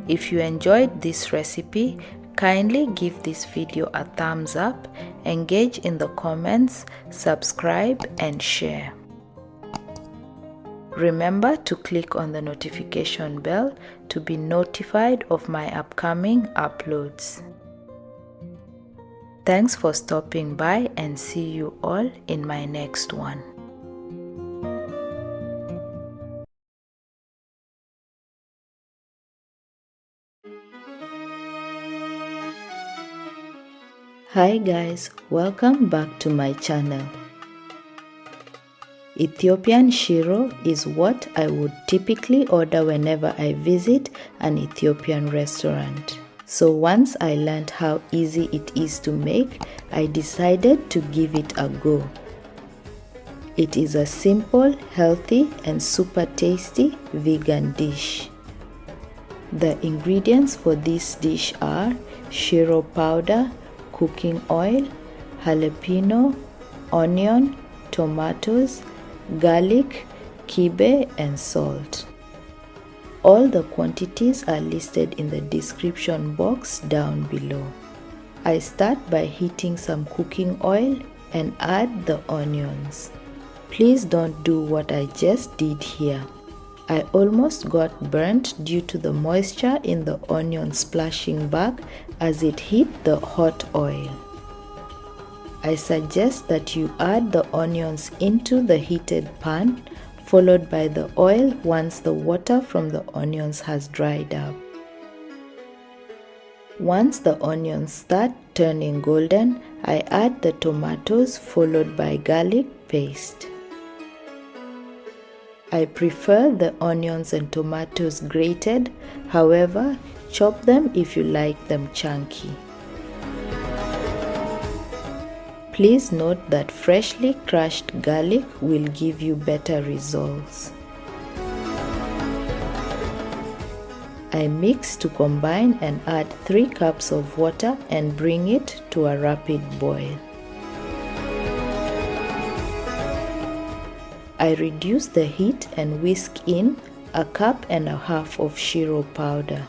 If you enjoyed this recipe, kindly give this video a thumbs up, engage in the comments, subscribe and share. Remember to click on the notification bell to be notified of my upcoming uploads. Thanks for stopping by and see you all in my next one. Hi guys, welcome back to my channel. Ethiopian shiro is what I would typically order whenever I visit an Ethiopian restaurant. So once I learned how easy it is to make, I decided to give it a go. It is a simple, healthy and super tasty vegan dish. The ingredients for this dish are shiro powder, cooking oil, jalapeno, onion, tomatoes, garlic, kibe and salt. All the quantities are listed in the description box down below. I start by heating some cooking oil and add the onions. Please don't do what I just did here. I almost got burnt due to the moisture in the onion splashing back as it hit the hot oil. I suggest that you add the onions into the heated pan, followed by the oil once the water from the onions has dried up. Once the onions start turning golden, I add the tomatoes followed by garlic paste. I prefer the onions and tomatoes grated, however, chop them if you like them chunky. Please note that freshly crushed garlic will give you better results. I mix to combine and add 3 cups of water and bring it to a rapid boil. I reduce the heat and whisk in 1.5 cups of shiro powder.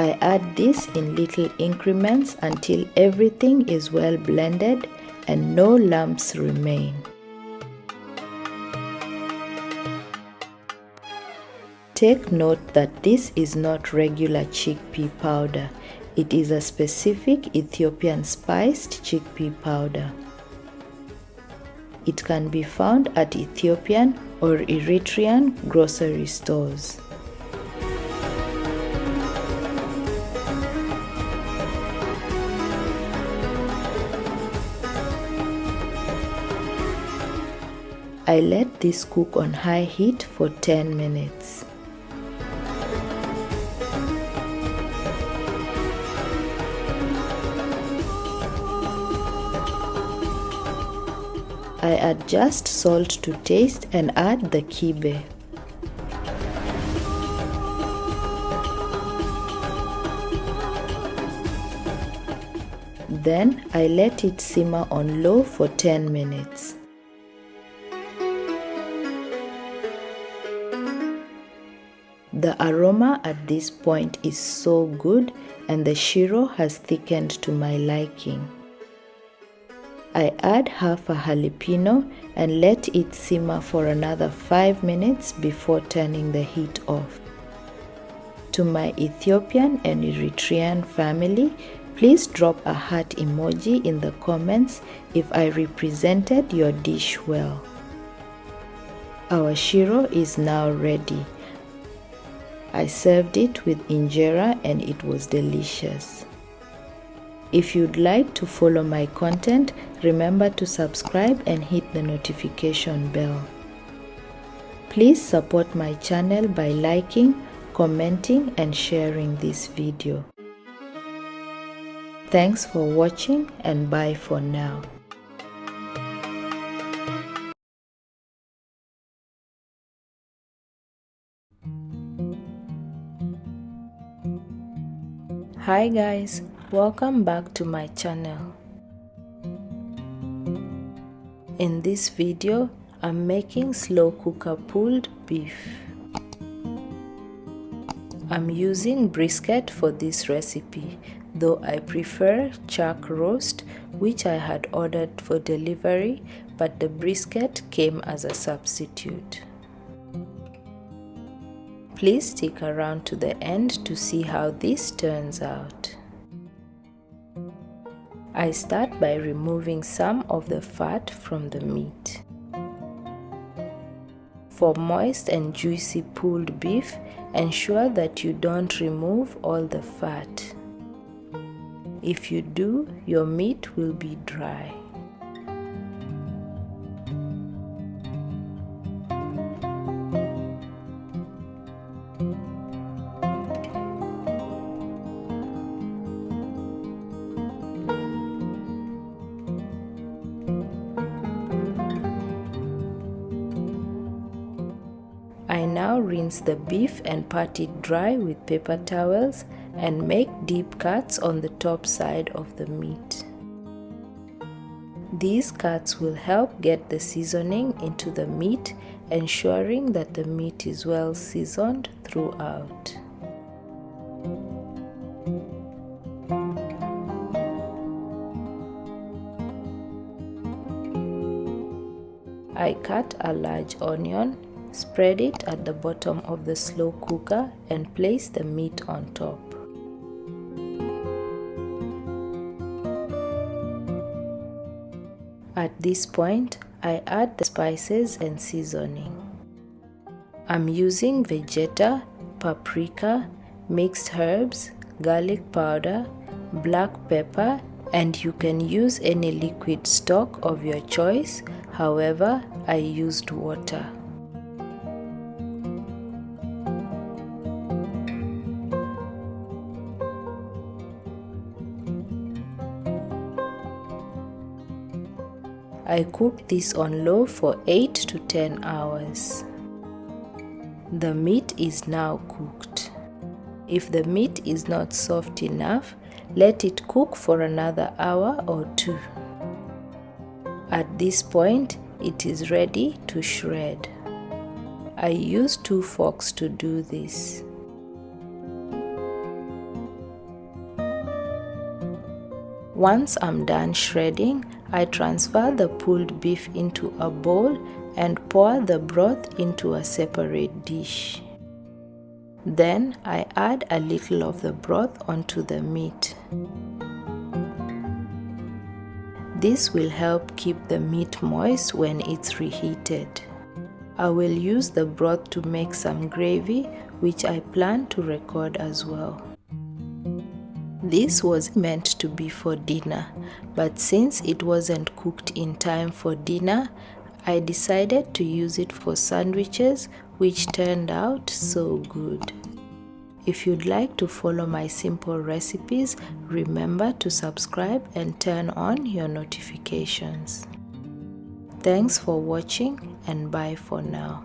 I add this in little increments until everything is well blended and no lumps remain. Take note that this is not regular chickpea powder. It is a specific Ethiopian spiced chickpea powder. It can be found at Ethiopian or Eritrean grocery stores. I let this cook on high heat for 10 minutes. I adjust salt to taste and add the kibe. Then I let it simmer on low for 10 minutes. The aroma at this point is so good and the shiro has thickened to my liking. I add half a jalapeno and let it simmer for another 5 minutes before turning the heat off. To my Ethiopian and Eritrean family, please drop a heart emoji in the comments if I represented your dish well. Our shiro is now ready. I served it with injera and it was delicious. If you'd like to follow my content, remember to subscribe and hit the notification bell. Please support my channel by liking, commenting and sharing this video. Thanks for watching and bye for now. Hi guys, welcome back to my channel. In this video, I'm making slow cooker pulled beef. I'm using brisket for this recipe, though I prefer chuck roast, which I had ordered for delivery, but the brisket came as a substitute. Please stick around to the end to see how this turns out. I start by removing some of the fat from the meat. For moist and juicy pulled beef, ensure that you don't remove all the fat. If you do, your meat will be dry. I now rinse the beef and pat it dry with paper towels and make deep cuts on the top side of the meat. These cuts will help get the seasoning into the meat, ensuring that the meat is well seasoned throughout. I cut a large onion, spread it at the bottom of the slow cooker and place the meat on top. At this point, I add the spices and seasoning. I'm using Vegeta, paprika, mixed herbs, garlic powder, black pepper, and you can use any liquid stock of your choice. However, I used water. I cooked this on low for 8 to 10 hours. The meat is now cooked. If the meat is not soft enough, let it cook for another hour or two. At this point, it is ready to shred. I use 2 forks to do this. Once I'm done shredding, I transfer the pulled beef into a bowl and pour the broth into a separate dish. Then I add a little of the broth onto the meat. This will help keep the meat moist when it's reheated. I will use the broth to make some gravy, which I plan to record as well. This was meant to be for dinner, but since it wasn't cooked in time for dinner, I decided to use it for sandwiches, which turned out so good. If you'd like to follow my simple recipes, remember to subscribe and turn on your notifications. Thanks for watching and bye for now.